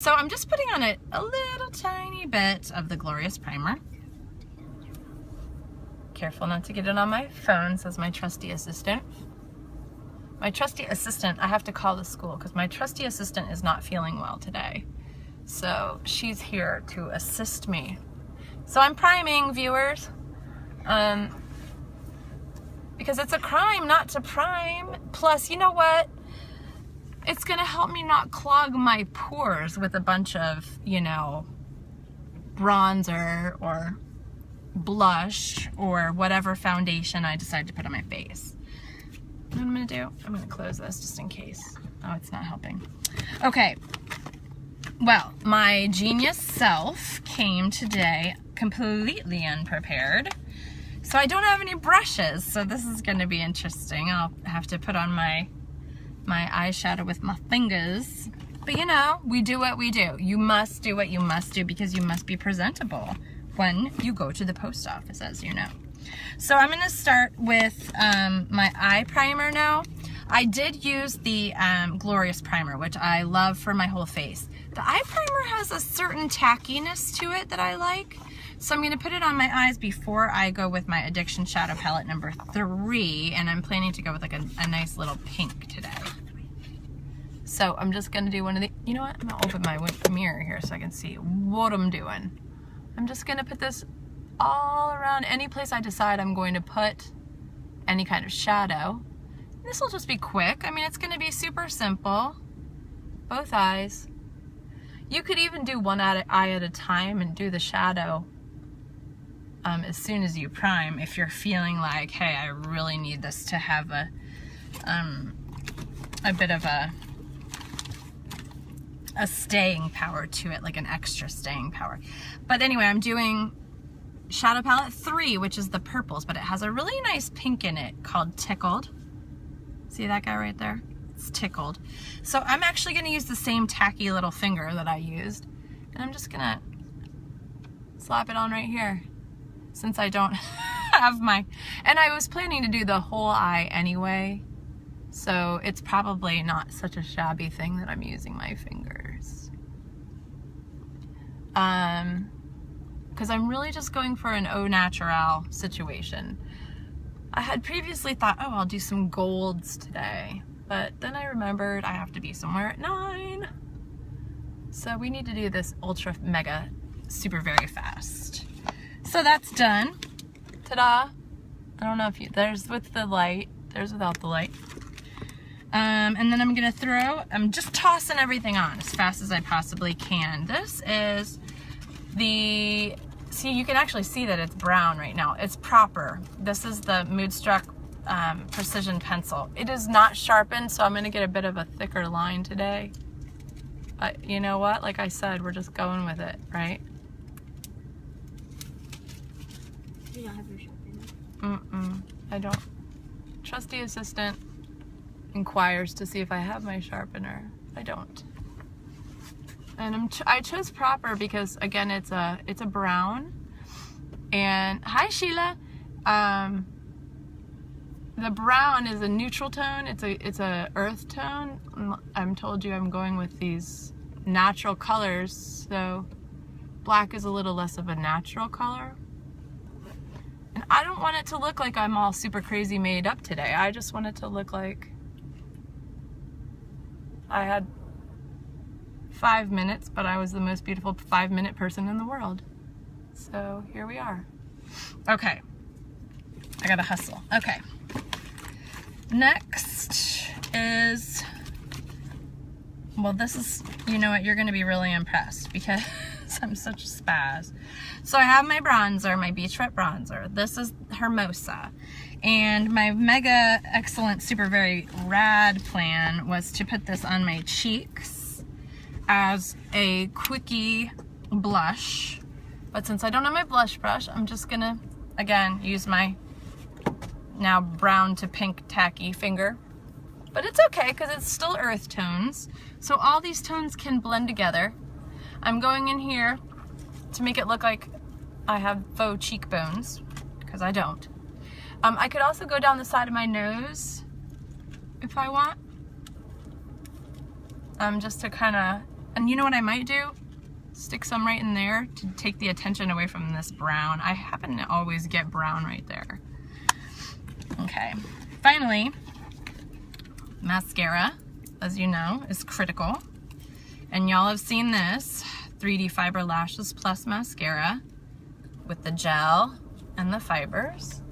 So I'm just putting on a little tiny bit of the Glorious Primer. Careful not to get it on my phone, says my trusty assistant. My trusty assistant, I have to call the school because my trusty assistant is not feeling well today. So she's here to assist me. So I'm priming, viewers, because it's a crime not to prime. Plus, you know what? It's gonna help me not clog my pores with a bunch of, you know, bronzer or blush or whatever foundation I decide to put on my face. What I'm gonna do, I'm gonna close this just in case. Oh, it's not helping. Okay, well, my genius self came today completely unprepared. So I don't have any brushes, so this is gonna be interesting. I'll have to put on my eyeshadow with my fingers. But you know, we do what we do. You must do what you must do because you must be presentable when you go to the post office, as you know. So I'm gonna start with my eye primer now. I did use the Glorious Primer, which I love for my whole face. The eye primer has a certain tackiness to it that I like. So I'm gonna put it on my eyes before I go with my Addiction Shadow Palette number 3, and I'm planning to go with like a nice little pink today. So I'm just gonna do one of the, you know what? I'm gonna open my mirror here so I can see what I'm doing. I'm just gonna put this all around any place I decide I'm going to put any kind of shadow. This will just be quick. I mean, it's gonna be super simple. Both eyes. You could even do one eye at a time and do the shadow as soon as you prime if you're feeling like, hey, I really need this to have a bit of a staying power to it, like an extra staying power. But anyway, I'm doing Shadow Palette 3, which is the purples, but it has a really nice pink in it called Tickled. See that guy right there? It's Tickled. So I'm actually gonna use the same tacky little finger that I used, and I'm just gonna slap it on right here, since I don't have my, and I was planning to do the whole eye anyway, so it's probably not such a shabby thing that I'm using my fingers. Because I'm really just going for an au naturel situation. I had previously thought, oh, I'll do some golds today, but then I remembered I have to be somewhere at 9. So we need to do this ultra mega super very fast. So that's done. Ta-da! I don't know if you, there's with the light, there's without the light. And then I'm gonna I'm just tossing everything on as fast as I possibly can. This is the, see, you can actually see that it's brown right now. It's proper. This is the Moodstruck Precision Pencil. It is not sharpened, so I'm gonna get a bit of a thicker line today. But you know what? Like I said, we're just going with it, right? You don't have your sharpener? I don't. Trusty assistant inquires to see if I have my sharpener. I don't. And I chose proper because, again, it's a brown. And hi Sheila. The brown is a neutral tone. It's a earth tone. I'm told you I'm going with these natural colors, so black is a little less of a natural color. And I don't want it to look like I'm all super crazy made up today. I just want it to look like I had 5 minutes, but I was the most beautiful 5-minute person in the world. So here we are. Okay, I gotta hustle. Okay, next is, well, this is, you know what, you're gonna be really impressed because I'm such a spaz. So I have my bronzer, my Beach Wet bronzer. This is Hermosa. And my mega excellent, super very rad plan was to put this on my cheeks as a quickie blush. But since I don't have my blush brush, I'm just gonna, again, use my now brown to pink tacky finger. But it's okay because it's still earth tones. So all these tones can blend together. I'm going in here to make it look like I have faux cheekbones, because I don't. I could also go down the side of my nose if I want. Just to kind of And you know what I might do? Stick some right in there to take the attention away from this brown. I happen to always get brown right there. Okay, finally, mascara, as you know, is critical. And y'all have seen this 3D Fiber Lashes Plus mascara with the gel and the fibers.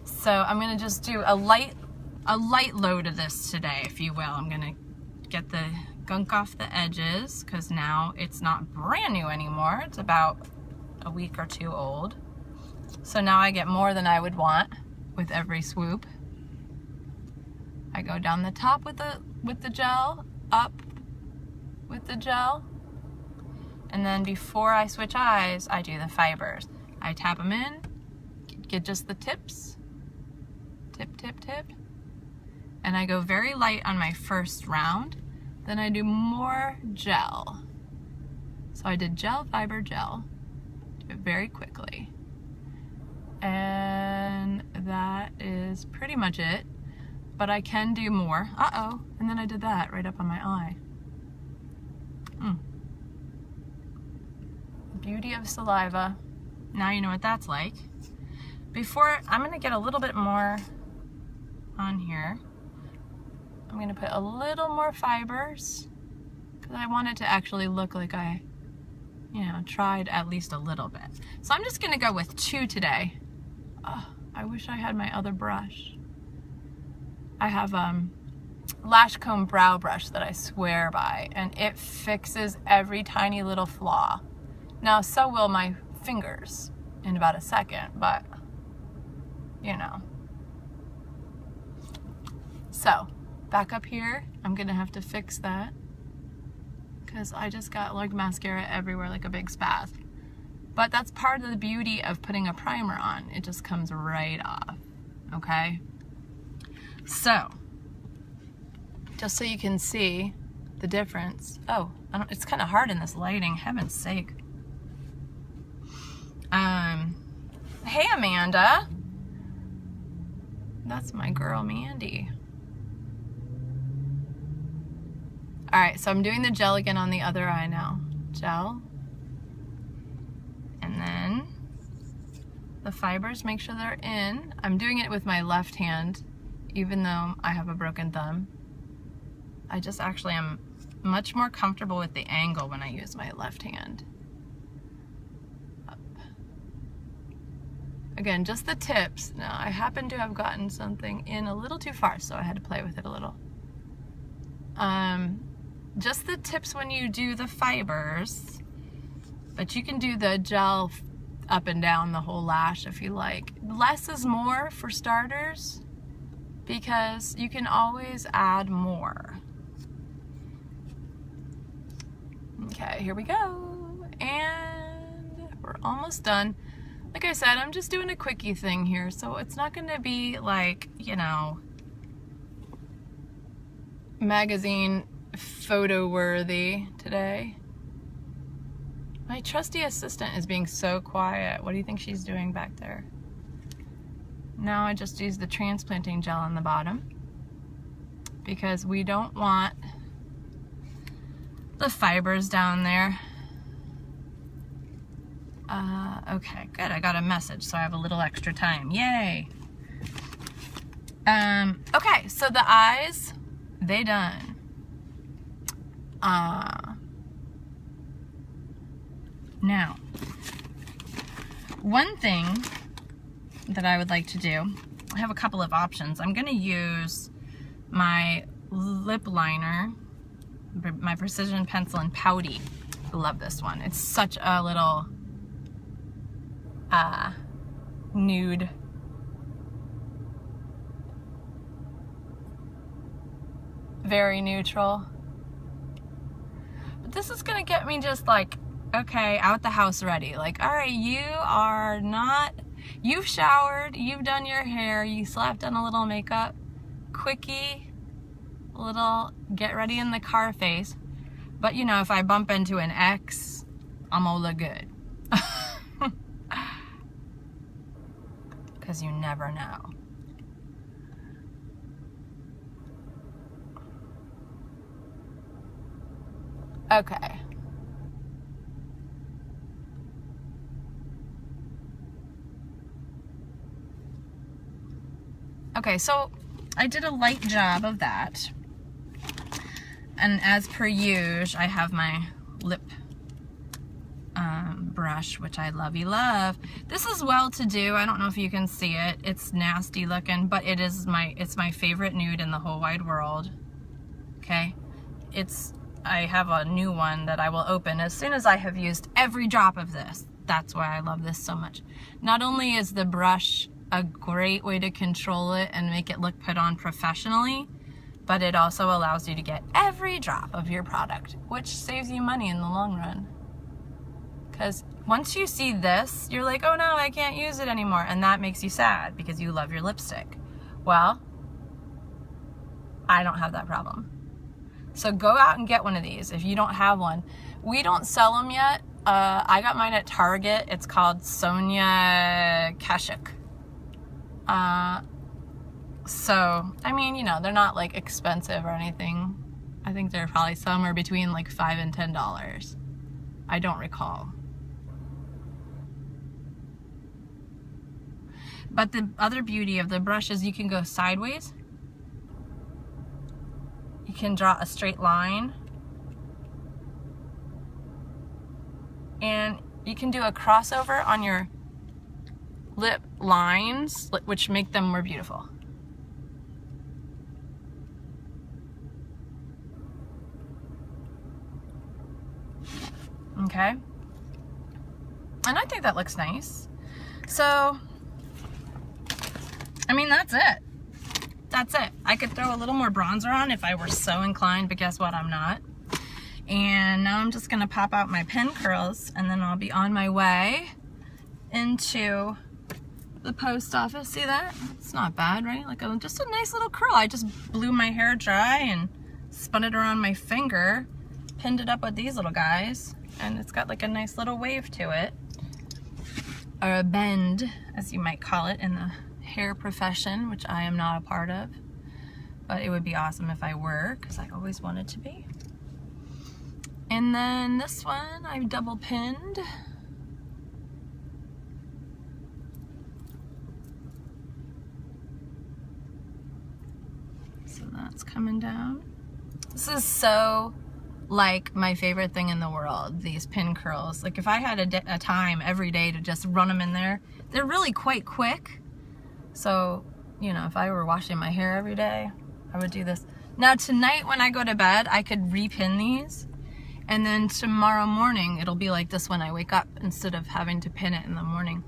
So I'm gonna just do a light load of this today, if you will. I'm gonna get the gunk off the edges because now it's not brand new anymore. It's about a week or two old. So now I get more than I would want with every swoop. I go down the top with the gel, up with the gel, and then before I switch eyes, I do the fibers. I tap them in, get just the tips, tip, tip, tip, and I go very light on my first round. Then I do more gel. So I did gel, fiber, gel. Do it very quickly. And that is pretty much it. But I can do more. Uh-oh. And then I did that right up on my eye. Beauty of saliva. Now you know what that's like. Before, I'm gonna get a little bit more on here. I'm gonna put a little more fibers because I want it to actually look like I, tried at least a little bit. So I'm just gonna go with 2 today. Oh, I wish I had my other brush. I have Lash Comb brow brush that I swear by, and it fixes every tiny little flaw. Now, so will my fingers in about a second, but So, back up here, I'm gonna have to fix that because I just got like mascara everywhere like a big spaz. But that's part of the beauty of putting a primer on. It just comes right off, okay? So, just so you can see the difference. Oh, it's kind of hard in this lighting, heaven's sake. Hey Amanda. That's my girl Mandy. All right, so I'm doing the gel again on the other eye now. Gel. And then the fibers, make sure they're in. I'm doing it with my left hand, even though I have a broken thumb. I just actually am much more comfortable with the angle when I use my left hand. Up. Again, just the tips. Now, I happen to have gotten something in a little too far, so I had to play with it a little. Just the tips when you do the fibers, but you can do the gel up and down the whole lash if you like. Less is more for starters, because you can always add more. Okay, here we go. And we're almost done. Like I said, I'm just doing a quickie thing here, so it's not gonna be like, magazine photo worthy today. My trusty assistant is being so quiet. What do you think she's doing back there? Now I just use the transplanting gel on the bottom because we don't want the fibers down there. Okay, good. I got a message, so I have a little extra time. Yay! Okay, so the eyes, they done. Now, one thing that I would like to do, I have a couple of options. I'm gonna use my lip liner, my Precision Pencil in Pouty. I love this one. It's such a little nude. Very neutral. But this is gonna get me just like, okay, out the house ready. Like, all right, you've showered, you've done your hair, you slapped on a little makeup, quickie, little get ready in the car face. But if I bump into an ex, I'm gonna look good. Because you never know. Okay. Okay, so I did a light job of that. And as per usual, I have my lip brush, which I love. This is well to do. I don't know if you can see it. It's nasty looking, but it's my favorite nude in the whole wide world. Okay? I have a new one that I will open as soon as I have used every drop of this. That's why I love this so much. Not only is the brush a great way to control it and make it look put on professionally, but it also allows you to get every drop of your product, which saves you money in the long run. Because once you see this, you're like, oh no, I can't use it anymore. And that makes you sad because you love your lipstick. Well, I don't have that problem. So go out and get one of these if you don't have one. We don't sell them yet. I got mine at Target. It's called Sonia Kashuk. So, I mean, you know, they're not like expensive or anything. I think they're probably somewhere between like $5 and $10. I don't recall. But the other beauty of the brush is you can go sideways. You can draw a straight line. And you can do a crossover on your lip lines, which make them more beautiful. Okay? And I think that looks nice. So, I mean, that's it. That's it. I could throw a little more bronzer on if I were so inclined, but guess what? I'm not. And now I'm just gonna pop out my pen curls and then I'll be on my way into the post office. See that? It's not bad, right? Like just a nice little curl. I just blew my hair dry and spun it around my finger, pinned it up with these little guys, and it's got like a nice little wave to it. Or a bend, as you might call it in the hair profession, which I am not a part of. But it would be awesome if I were, because I always wanted to be. And then this one I've double pinned. So that's coming down. This is so like my favorite thing in the world, these pin curls. Like if I had a time every day to just run them in there, they're really quite quick. So, you know, if I were washing my hair every day, I would do this. Now tonight when I go to bed, I could repin these. And then tomorrow morning, it'll be like this when I wake up instead of having to pin it in the morning.